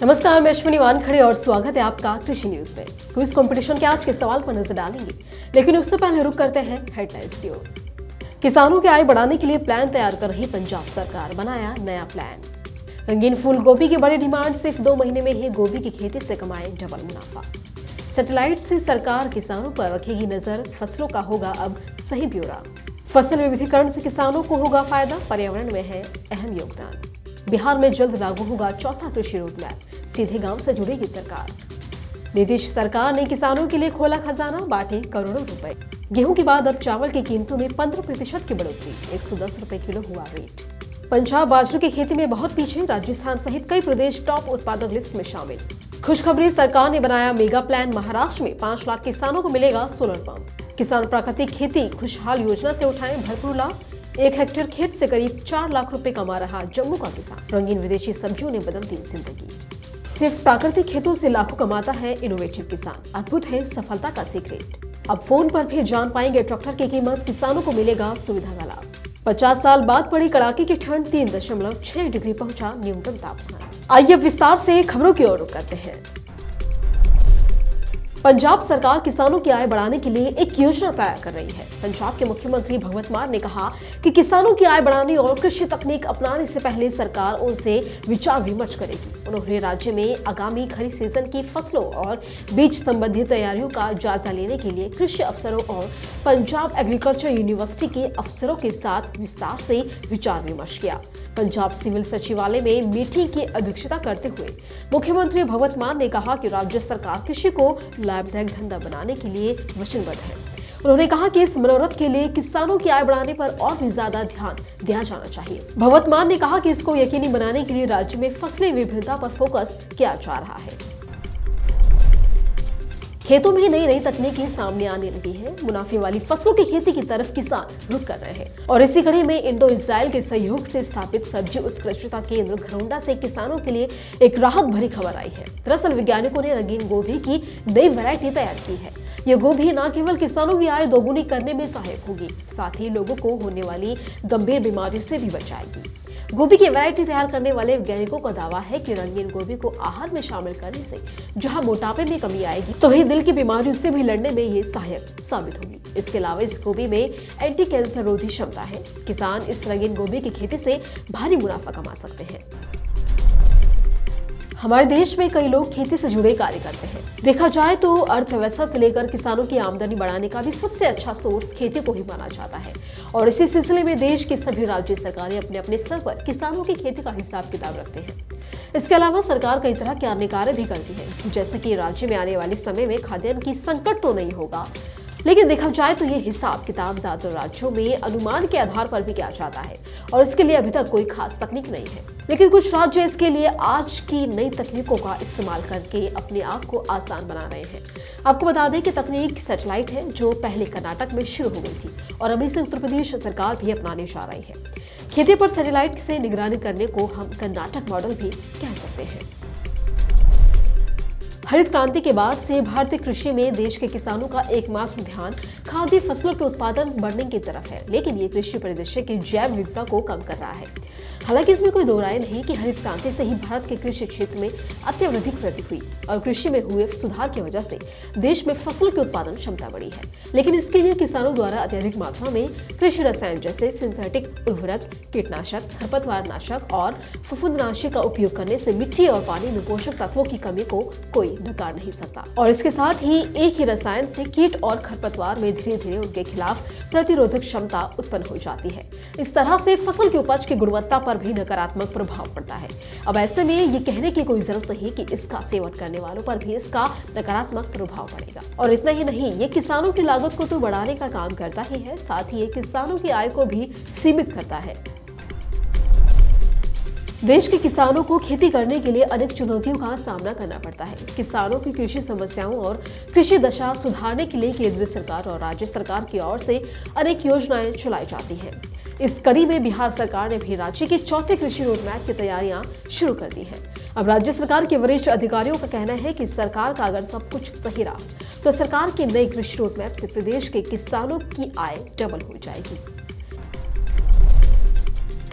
नमस्कार, मैं अश्विनी वानखड़े और स्वागत है आपका कृषि न्यूज में। क्विज कंपटीशन के आज के सवाल पर नजर डालेंगे, लेकिन उससे पहले रुक करते हैं हेडलाइंस की ओर। किसानों की आय बढ़ाने के लिए प्लान तैयार कर रही पंजाब सरकार, बनाया नया प्लान। रंगीन फूल गोभी की बड़ी डिमांड, सिर्फ 2 महीने में ही गोभी की खेती से कमाए डबल मुनाफा। सैटेलाइट से सरकार किसानों पर रखेगी नजर, फसलों का होगा अब सही ब्यौरा। फसल विविधीकरण से किसानों को होगा फायदा, पर्यावरण में है अहम योगदान। बिहार में जल्द लागू होगा चौथा कृषि रोडमैप, सीधे गांव से जुड़ेगी सरकार। नीतीश सरकार ने किसानों के लिए खोला खजाना, बांटे करोड़ों रुपए। गेहूं के बाद अब चावल की कीमतों में 15% की बढ़ोतरी, 110 रुपए किलो हुआ रेट। पंजाब बाजरे की खेती में बहुत पीछे, राजस्थान सहित कई प्रदेश टॉप उत्पादक लिस्ट में शामिल। खुशखबरी, सरकार ने बनाया मेगा प्लान, महाराष्ट्र में 5 लाख किसानों को मिलेगा सोलर पंप। किसान प्राकृतिक खेती खुशहाल योजना से उठाएं भरपूर लाभ। 1 हेक्टेयर खेत से करीब 4 लाख रुपए कमा रहा जम्मू का किसान। रंगीन विदेशी सब्जियों ने बदल दी जिंदगी। सिर्फ प्राकृतिक खेतों से लाखों कमाता है इनोवेटिव किसान, अद्भुत है सफलता का सीक्रेट। अब फोन पर भी जान पाएंगे ट्रैक्टर की कीमत, किसानों को मिलेगा सुविधा का लाभ। 50 साल बाद पड़ी कड़ाके की ठंड, 3.6 डिग्री पहुंचा न्यूनतम तापमान। आइए विस्तार से खबरों की ओर रुख करते हैं। पंजाब सरकार किसानों की आय बढ़ाने के लिए एक योजना तैयार कर रही है। पंजाब के मुख्यमंत्री भगवंत मान ने कहा कि किसानों की आय बढ़ाने और कृषि तकनीक अपनाने से पहले सरकार उनसे विचार विमर्श करेगी। उन्होंने राज्य में आगामी खरीफ सीजन की फसलों और बीज संबंधी तैयारियों का जायजा लेने के लिए कृषि अफसरों और पंजाब एग्रीकल्चर यूनिवर्सिटी के अफसरों के साथ विस्तार से विचार विमर्श किया। पंजाब सिविल सचिवालय में मीटिंग की अध्यक्षता करते हुए मुख्यमंत्री भगवंत मान ने कहा कि राज्य सरकार कृषि को लाभदायक धंधा बनाने के लिए वचनबद्ध है। उन्होंने कहा कि इस मनोरथ के लिए किसानों की आय बढ़ाने पर और भी ज्यादा ध्यान दिया जाना चाहिए। भगवंत मान ने कहा कि इसको यकीनी बनाने के लिए राज्य में फसली विभिन्नता पर फोकस किया जा रहा है। खेतों में नई तकनीकें सामने आने लगी है। मुनाफे वाली फसलों की खेती की तरफ किसान रुख कर रहे हैं और इसी कड़ी में इंडो इजराइल के सहयोग से स्थापित सब्जी उत्कृष्टता केंद्र घरौंडा से किसानों के लिए एक राहत भरी खबर आई है। दरअसल वैज्ञानिकों ने रंगीन गोभी की नई वैरायटी तैयार की है। ये गोभी न केवल किसानों की आय दोगुनी करने में सहायक होगी, साथ ही लोगों को होने वाली गंभीर बीमारियों से भी बचाएगी। गोभी की वैरायटी तैयार करने वाले वैज्ञानिकों का दावा है कि रंगीन गोभी को आहार में शामिल करने से जहां मोटापे में कमी आएगी, तो वहीं दिल की बीमारियों से भी लड़ने में ये सहायक साबित होगी। इसके अलावा इस गोभी में एंटी कैंसर रोधी क्षमता है। किसान इस रंगीन गोभी की खेती से भारी मुनाफा कमा सकते हैं। हमारे देश में कई लोग खेती से जुड़े कार्य करते हैं। देखा जाए तो अर्थव्यवस्था से लेकर किसानों की आमदनी बढ़ाने का भी सबसे अच्छा सोर्स खेती को ही माना जाता है और इसी सिलसिले में देश की सभी राज्य सरकारें अपने अपने स्तर पर किसानों की खेती का हिसाब किताब रखते हैं। इसके अलावा सरकार कई तरह के अन्य कार्य भी करती है, जैसे कि राज्य में आने वाले समय में खाद्यान्न की संकट तो नहीं होगा, लेकिन देखा जाए तो ये हिसाब किताब ज्यादातर राज्यों में अनुमान के आधार पर भी किया जाता है और इसके लिए अभी तक कोई खास तकनीक नहीं है। लेकिन कुछ राज्य इसके लिए आज की नई तकनीकों का इस्तेमाल करके अपने आप को आसान बना रहे हैं। आपको बता दें कि तकनीक सैटेलाइट है, जो पहले कर्नाटक में शुरू हो गई थी और अभी से उत्तर प्रदेश सरकार भी अपनाने जा रही है। खेती पर सैटेलाइट से निगरानी करने को हम कर्नाटक मॉडल भी कह सकते हैं। हरित क्रांति के बाद से भारतीय कृषि में देश के किसानों का एकमात्र ध्यान खाद्य फसलों के उत्पादन बढ़ने की तरफ है, लेकिन ये कृषि परिदृश्य की जैव विविधता को कम कर रहा है। हालांकि इसमें कोई दो राय नहीं कि हरित क्रांति से ही भारत के कृषि क्षेत्र में अत्यधिक वृद्धि हुई और कृषि में हुए सुधार की वजह से देश में फसलों की उत्पादन क्षमता बढ़ी है। लेकिन इसके लिए किसानों द्वारा अत्यधिक मात्रा में कृषि रसायन जैसे सिंथेटिक उर्वरक, कीटनाशक, खरपतवार नाशक और फफूंदनाशी का उपयोग करने से मिट्टी और पानी में पोषक तत्वों की कमी को कोई नकार नहीं सकता और इसके साथ ही एक ही रसायन से कीट और खरपतवार में धीरे धीरे उनके खिलाफ प्रतिरोधक क्षमता उत्पन्न हो जाती है। इस तरह से फसल की उपज की गुणवत्ता पर भी नकारात्मक प्रभाव पड़ता है। अब ऐसे में ये कहने की कोई जरूरत नहीं कि इसका सेवन करने वालों पर भी इसका नकारात्मक प्रभाव पड़ेगा। और इतना ही नहीं, ये किसानों की लागत को तो बढ़ाने का काम करता ही है, साथ ही ये किसानों की आय को भी सीमित करता है। देश के किसानों को खेती करने के लिए अनेक चुनौतियों का सामना करना पड़ता है। किसानों की कृषि समस्याओं और कृषि दशा सुधारने के लिए केंद्र सरकार और राज्य सरकार की ओर से अनेक योजनाएं चलाई जाती हैं। इस कड़ी में बिहार सरकार ने भी राज्य के चौथे कृषि रोडमैप की तैयारियां शुरू कर दी हैं। अब राज्य सरकार के वरिष्ठ अधिकारियों का कहना है कि सरकार का अगर सब कुछ सही रहा तो सरकार के नए कृषि रोडमैप से प्रदेश के किसानों की आय डबल हो जाएगी।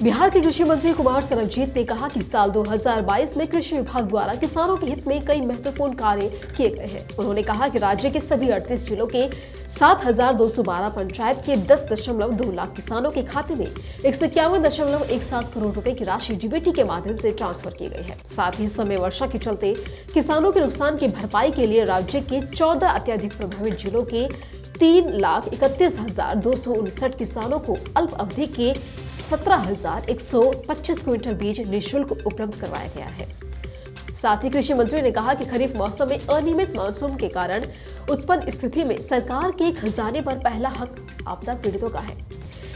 बिहार के कृषि मंत्री कुमार सरबजीत ने कहा कि साल 2022 में कृषि विभाग द्वारा किसानों के हित में कई महत्वपूर्ण कार्य किए गए हैं। उन्होंने कहा कि राज्य के सभी 38 जिलों के 7,212 पंचायत के 10.2 लाख किसानों के खाते में 151.17 करोड़ रुपए की राशि डीबीटी के माध्यम से ट्रांसफर की गई है। साथ ही इस समय वर्षा के चलते किसानों के नुकसान की भरपाई के लिए राज्य के 14 अत्यधिक प्रभावित जिलों के 3,31,259 किसानों को अल्प अवधि के 17,125 क्विंटल बीज निःशुल्क उपलब्ध करवाया गया है। साथ ही कृषि मंत्री ने कहा कि खरीफ मौसम में अनियमित मानसून के कारण उत्पन्न स्थिति में सरकार के खजाने पर पहला हक आपदा पीड़ितों का है।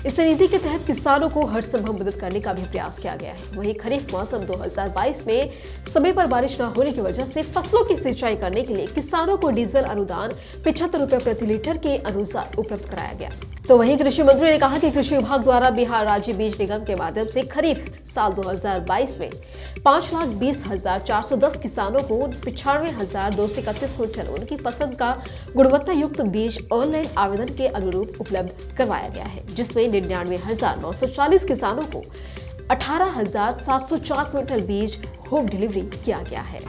इस नीति के तहत किसानों को हर संभव मदद करने का भी प्रयास किया गया है। वहीं खरीफ मौसम 2022 में समय पर बारिश न होने की वजह से फसलों की सिंचाई करने के लिए किसानों को डीजल अनुदान 75 रुपए प्रति लीटर के अनुसार उपलब्ध कराया गया। तो वहीं कृषि मंत्री ने कहा कि कृषि विभाग द्वारा बिहार राज्य बीज निगम के माध्यम से खरीफ साल 2022 में 5,20,410 किसानों को 95,231 क्विंटल उनकी पसंद का गुणवत्ता युक्त बीज ऑनलाइन आवेदन के अनुरूप उपलब्ध करवाया गया है, जिसमें 99,940 किसानों को 18,704 क्विंटल बीज होम डिलीवरी किया गया है।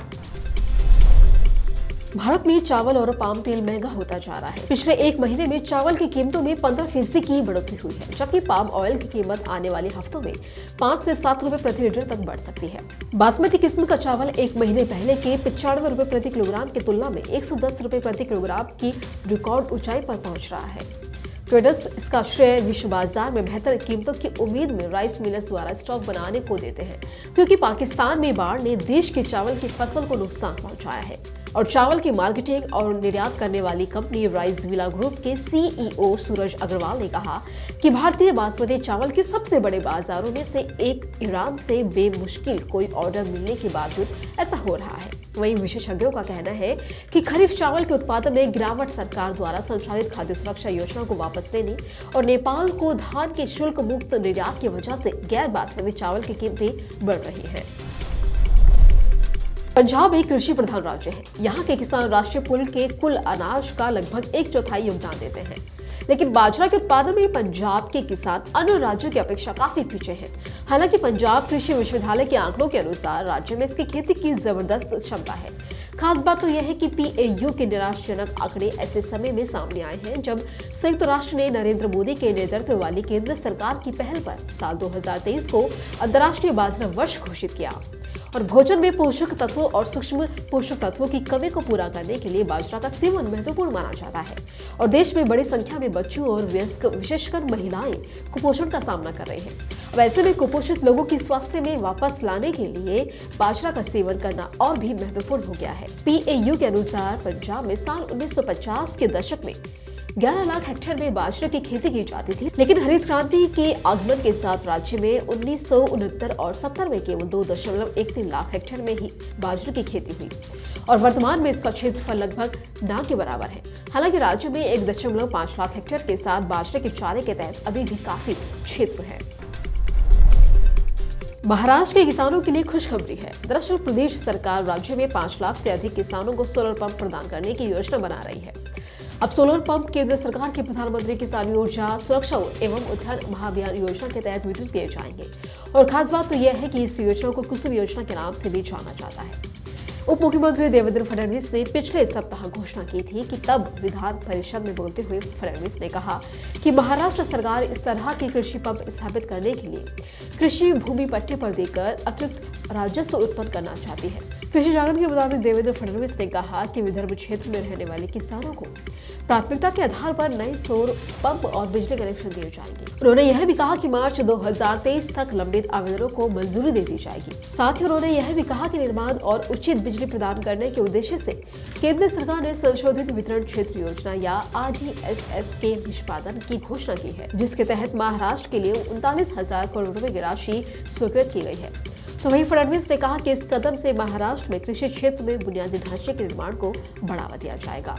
भारत में चावल और पाम तेल महंगा होता जा रहा है। पिछले एक महीने में चावल की कीमतों में 15% की बढ़ोतरी हुई है, जबकि पाम ऑयल की कीमत आने वाले हफ्तों में 5 से 7 रुपए प्रति लीटर तक बढ़ सकती है। बासमती किस्म का चावल एक महीने पहले के 95 रुपए प्रति किलोग्राम की तुलना में 110 रुपए प्रति किलोग्राम की रिकॉर्ड ऊंचाई पर पहुंच रहा है। ट्रेडर्स इसका श्रेय विश्व बाजार में बेहतर कीमतों की उम्मीद में राइस मिलर्स द्वारा स्टॉक बनाने को देते हैं, क्योंकि पाकिस्तान में बाढ़ ने देश की चावल की फसल को नुकसान पहुंचाया है। और चावल की मार्केटिंग और निर्यात करने वाली कंपनी राइस विला ग्रुप के सीईओ सूरज अग्रवाल ने कहा कि भारतीय बासमती चावल के सबसे बड़े बाजारों में से एक ईरान से बेमुश्किल कोई ऑर्डर मिलने के बावजूद ऐसा हो रहा है। वहीं विशेषज्ञों का कहना है कि खरीफ चावल के उत्पादन में गिरावट सरकार द्वारा संचालित खाद्य सुरक्षा योजना को वापस लेने और नेपाल को धान के शुल्क मुक्त निर्यात की वजह से गैर बासमती चावल की कीमतें बढ़ रही है। पंजाब एक कृषि प्रधान राज्य है। यहाँ के किसान राष्ट्रीय पूल के कुल अनाज का लगभग 1/4 योगदान देते हैं, लेकिन बाजरा के उत्पादन में पंजाब के किसान अन्य राज्यों की अपेक्षा काफी पीछे हैं। हालांकि पंजाब कृषि विश्वविद्यालय के आंकड़ों के अनुसार राज्य में इसकी खेती की जबरदस्त क्षमता है। खास बात तो यह है कि पीएयू के निराशाजनक आंकड़े ऐसे समय में सामने आए हैं जब संयुक्त राष्ट्र ने नरेंद्र मोदी के नेतृत्व वाली केंद्र सरकार की पहल पर साल 2023 को अंतर्राष्ट्रीय बाजरा वर्ष घोषित किया। और भोजन में पोषक तत्वों और सूक्ष्म पोषक तत्वों की कमी को पूरा करने के लिए बाजरा का सेवन महत्वपूर्ण माना जाता है। और देश में बड़ी संख्या में बच्चों और वयस्क विशेषकर महिलाएं कुपोषण का सामना कर रही हैं। वैसे में कुपोषित लोगों की स्वास्थ्य में वापस लाने के लिए बाजरा का सेवन करना और भी महत्वपूर्ण हो गया है। पीएयू के अनुसार पंजाब में साल 1950 के दशक में 11 लाख हेक्टेयर में बाजरे की खेती की जाती थी, लेकिन हरित क्रांति के आगमन के साथ राज्य में 1969 और 70 में केवल 2.13 लाख हेक्टेयर में ही बाजरे की खेती हुई और वर्तमान में इसका क्षेत्रफल लगभग न के बराबर है। हालांकि राज्य में 1.5 लाख हेक्टेयर के साथ बाजरे के चारे के तहत अभी भी काफी क्षेत्र है। महाराष्ट्र के किसानों के लिए खुशखबरी है। दरअसल प्रदेश सरकार राज्य में 5 लाख से अधिक किसानों को सोलर पंप प्रदान करने की योजना बना रही है। अब सोलर पंप केंद्र सरकार की प्रधानमंत्री किसान ऊर्जा सुरक्षा एवं उत्थान महाअभियान योजना के तहत वितरित किए जाएंगे। और खास बात तो यह है कि इस योजना को कुसुम योजना के नाम से भी जाना जाता है। उप मुख्यमंत्री देवेंद्र फडणवीस ने पिछले सप्ताह घोषणा की थी कि तब विधान परिषद में बोलते हुए फडणवीस ने कहा कि महाराष्ट्र सरकार इस तरह के कृषि पंप स्थापित करने के लिए कृषि भूमि पट्टे पर देकर अतिरिक्त राजस्व उत्पन्न करना चाहती है। कृषि जागरण के मुताबिक देवेंद्र फडणवीस ने कहा कि विदर्भ क्षेत्र में रहने वाले किसानों को प्राथमिकता के आधार पर नए सौर पंप और बिजली कनेक्शन दिए जाएंगे। उन्होंने यह भी कहा कि मार्च 2023 तक लंबित आवेदनों को मंजूरी दे दी जाएगी। साथ ही उन्होंने यह भी कहा कि निर्माण और उचित बिजली प्रदान करने के उद्देश्य से केंद्र सरकार ने संशोधित वितरण क्षेत्र योजना या RDSS के निष्पादन की घोषणा की है, जिसके तहत महाराष्ट्र के लिए 39,000 करोड़ रुपए की राशि स्वीकृत की गई है। तो वहीं फडणवीस ने कहा कि इस कदम से महाराष्ट्र में कृषि क्षेत्र में बुनियादी ढांचे के निर्माण को बढ़ावा दिया जाएगा।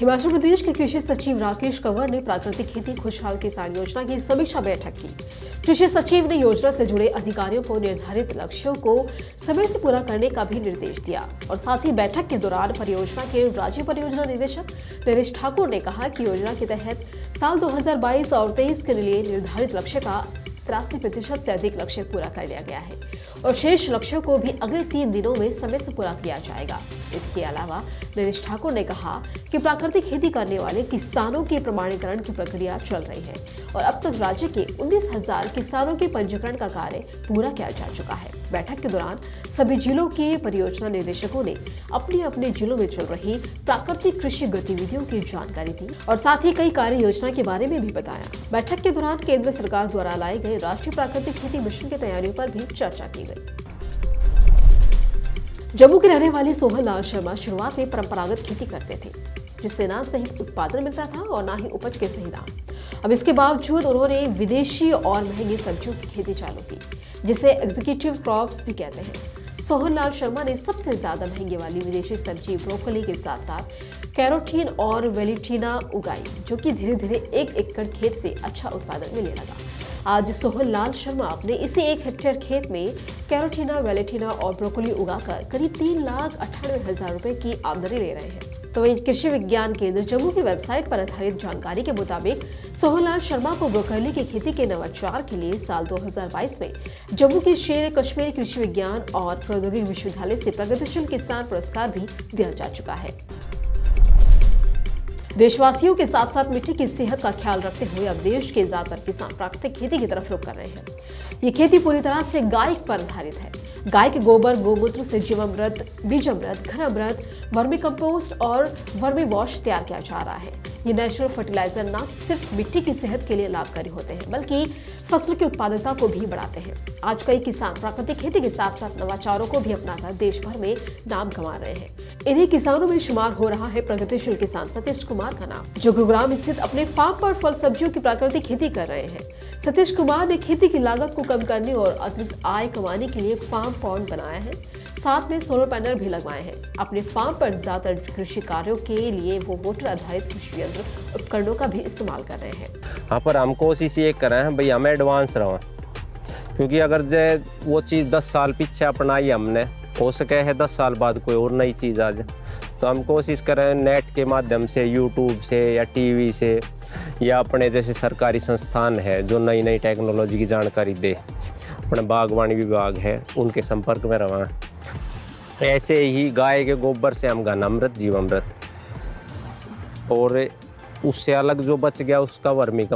हिमाचल प्रदेश के कृषि सचिव राकेश कंवर ने प्राकृतिक खेती खुशहाल किसान योजना की समीक्षा बैठक की। कृषि सचिव ने योजना से जुड़े अधिकारियों को निर्धारित लक्ष्यों को समय से पूरा करने का भी निर्देश दिया और साथ ही बैठक के दौरान परियोजना के राज्य परियोजना निदेशक नरेश ठाकुर ने कहा कि योजना के तहत साल 2022 और 23 के लिए निर्धारित लक्ष्य का 83% से अधिक लक्ष्य पूरा कर लिया गया है और शेष लक्ष्यों को भी अगले 3 दिनों में समय से पूरा किया जाएगा। इसके अलावा नरेश ठाकुर ने कहा कि प्राकृतिक खेती करने वाले किसानों के प्रमाणीकरण की प्रक्रिया चल रही है और अब तक राज्य के 19,000 किसानों के पंजीकरण का कार्य पूरा किया जा चुका है। बैठक के दौरान सभी जिलों के परियोजना निदेशकों ने अपने अपने जिलों में चल रही प्राकृतिक कृषि गतिविधियों की जानकारी दी और साथ ही कई कार्य योजना के बारे में भी बताया। बैठक के दौरान केंद्र सरकार द्वारा लाए गए राष्ट्रीय प्राकृतिक खेती मिशन की तैयारियों पर भी चर्चा की गई। जम्मू के रहने वाले सोहन लाल शर्मा शुरुआत में परंपरागत खेती करते थे, जिससे ना सही उत्पादन मिलता था और ना ही उपज के सही दाम। अब इसके बावजूद उन्होंने विदेशी और महंगी सब्जियों की खेती चालू की, जिसे एग्जीक्यूटिव क्रॉप्स भी कहते हैं। सोहन लाल शर्मा ने सबसे ज्यादा महंगे वाली विदेशी सब्जी ब्रोकली के साथ साथ कैरोटीन और वेलेटिना उगाई, जो कि धीरे धीरे 1 एकड़ खेत से अच्छा उत्पादन मिलने लगा। आज सोहन लाल शर्मा अपने इसी 1 हेक्टेयर खेत में कैरोटीना, वेलेटिना और ब्रोकली उगाकर करीब 3,98,000 रुपए की आमदनी ले रहे हैं। तो कृषि विज्ञान केंद्र जम्मू की वेबसाइट पर आधारित जानकारी के मुताबिक सोहन लाल शर्मा को ब्रोकली की खेती के नवाचार के लिए साल 2022 में जम्मू के शेर कश्मीर कृषि विज्ञान और प्रौद्योगिकी विश्वविद्यालय से प्रगतिशील किसान पुरस्कार भी दिया जा चुका है। देशवासियों के साथ साथ मिट्टी की सेहत का ख्याल रखते हुए अब देश के ज्यादातर किसान प्राकृतिक खेती की तरफ रुख कर रहे हैं। ये खेती पूरी तरह से गाय पर आधारित है। गाय के गोबर, गोमूत्र से जीवामृत, बीजामृत, घन अमृत, वर्मी कंपोस्ट और वर्मी वॉश तैयार किया जा रहा है। ये नेचुरल फर्टिलाइजर न सिर्फ मिट्टी की सेहत के लिए लाभकारी होते हैं, बल्कि फसल की उत्पादकता को भी बढ़ाते हैं। आज कई किसान प्राकृतिक खेती के साथ साथ नवाचारों को भी अपनाकर देश भर में नाम कमा रहे हैं। इन्हीं किसानों में शुमार हो रहा है प्रगतिशील किसान सतीश कुमार का नाम, जो गुरुग्राम स्थित अपने फार्म पर फल सब्जियों की प्राकृतिक खेती कर रहे हैं। सतीश कुमार ने खेती की लागत को कम करने और अतिरिक्त आय कमाने के लिए फार्म पॉन्ड बनाया है, साथ में सोलर पैनल भी लगवाए हैं। अपने फार्म पर ज्यादातर कृषि कार्यों के लिए वो मोटर आधारित कृषि यंत्र उपकरणों का भी इस्तेमाल कर रहे हैं। यहाँ पर हम कोशिश ये कर रहे हैं भाई हमें एडवांस रहो, क्योंकि अगर वो चीज़ 10 साल पीछे अपनाई हमने, हो सके है 10 साल बाद कोई और नई चीज़ आ जाए, तो हम कोशिश कर रहे हैं नेट के माध्यम से, यूट्यूब से या टीवी से या अपने जैसे सरकारी संस्थान है जो नई नई टेक्नोलॉजी की जानकारी दे, अपने बागवानी विभाग है उनके संपर्क में रहा। ऐसे ही गाय के गोबर से हम घन अमृत, जीवामृत, और उससे अलग जो बच गया उसका वर्मी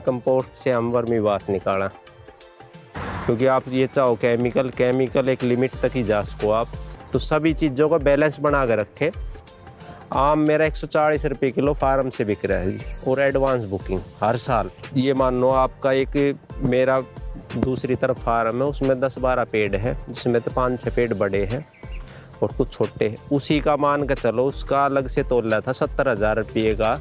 कंपोस्ट से हम वर्मी वास निकाला। क्योंकि आप ये चाहो केमिकल एक लिमिट तक ही जा सको आप, तो सभी चीज़ों का बैलेंस बना कर रखे। आम मेरा 140 रुपये किलो फार्म से बिक रहा है और एडवांस बुकिंग हर साल। ये मान लो आपका एक मेरा दूसरी तरफ फार्म है, उसमें 10-12 पेड़ है, जिसमें तो 5-6 पेड़ बड़े हैं और कुछ छोटे हैं। उसी का मान के चलो, उसका अलग से तोला था 70,000 रुपये का।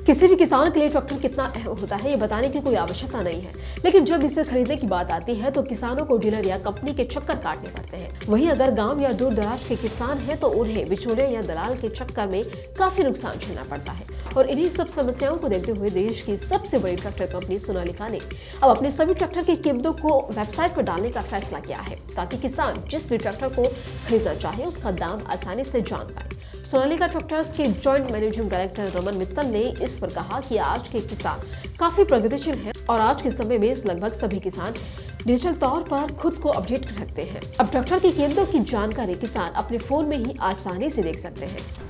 किसी भी किसान के लिए ट्रैक्टर कितना अहम होता है ये बताने की कोई आवश्यकता नहीं है, लेकिन जब इसे खरीदने की बात आती है तो किसानों को डीलर या कंपनी के चक्कर काटने पड़ते हैं। वहीं अगर गांव या दूर दराज के किसान हैं तो उन्हें बिचौलिए या दलाल के चक्कर में काफी नुकसान झेलना पड़ता है। और इन्हीं सब समस्याओं को देखते हुए देश की सबसे बड़ी ट्रैक्टर कंपनी सोनालिका ने अब अपने सभी ट्रैक्टर की कीमतों को वेबसाइट पर डालने का फैसला किया है, ताकि किसान जिस भी ट्रैक्टर को खरीदना चाहे उसका दाम आसानी से जान पाए। सोनालिका ट्रैक्टर्स के joint managing director Raman Mittal ने इस पर कहा कि आज के किसान काफी प्रगतिशील हैं और आज के समय में लगभग सभी किसान डिजिटल तौर पर खुद को अपडेट रखते हैं। अब ट्रैक्टर की कीमतों की जानकारी किसान अपने फोन में ही आसानी से देख सकते हैं।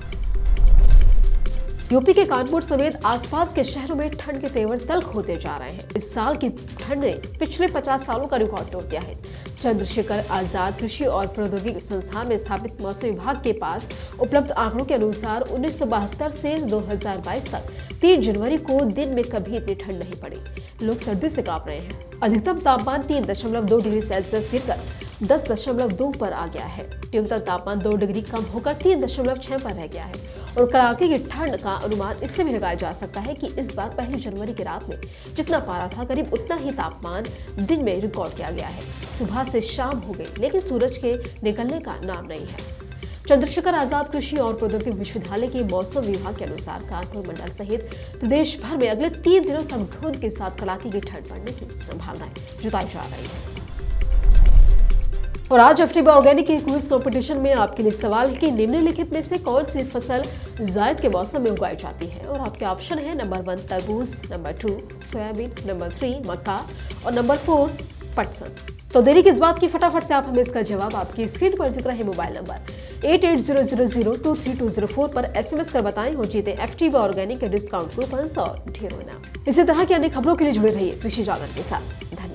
यूपी के कानपुर समेत आसपास के शहरों में ठंड के तेवर तल्ख होते जा रहे हैं। इस साल की ठंड ने पिछले 50 सालों का रिकॉर्ड तोड़ दिया है। चंद्रशेखर आजाद कृषि और प्रौद्योगिकी संस्थान में स्थापित मौसम विभाग के पास उपलब्ध आंकड़ों के अनुसार 1972 से 2022 तक 3 जनवरी को दिन में कभी इतनी ठंड नहीं पड़ी। लोग सर्दी से कांप रहे हैं। अधिकतम तापमान 3.2 डिग्री सेल्सियस गिरकर 10.2 पर आ गया है। न्यूनतम तापमान 2 डिग्री कम होकर 3.6 पर रह गया है और कड़ाके की ठंड का अनुमान इससे भी लगाया जा सकता है कि इस बार 1 जनवरी की रात में जितना पारा था करीब उतना ही तापमान दिन में रिकॉर्ड किया गया है। सुबह से शाम हो गई लेकिन सूरज के निकलने का नाम नहीं है। चंद्रशेखर आजाद कृषि और प्रौद्योगिकी विश्वविद्यालय के मौसम विभाग के अनुसार कानपुर मंडल सहित प्रदेश भर में अगले 3 दिनों तक धुंध के साथ कड़ाके की ठंड पड़ने की संभावनाएं जताई जा रही है। और आज एफटीबी ऑर्गेनिक के क्विज कंपटीशन में आपके लिए सवाल है कि निम्नलिखित में से कौन सी फसल जायद के मौसम में उगाई जाती है। और आपके ऑप्शन है नंबर 1 तरबूज, नंबर 2 सोयाबीन, नंबर 3 मक्का और नंबर 4 पटसन। तो देरी किस बात की, फटाफट से आप हमें इसका जवाब आपकी स्क्रीन पर दिख रहे मोबाइल नंबर 8800023204 पर SMS कर बताएं और जीते एफटीबी ऑर्गेनिक के डिस्काउंट कूपन और ढेरों इनाम। इसी तरह की अन्य खबरों के लिए जुड़े रहिए कृषि जागरण के साथ। धन्यवाद।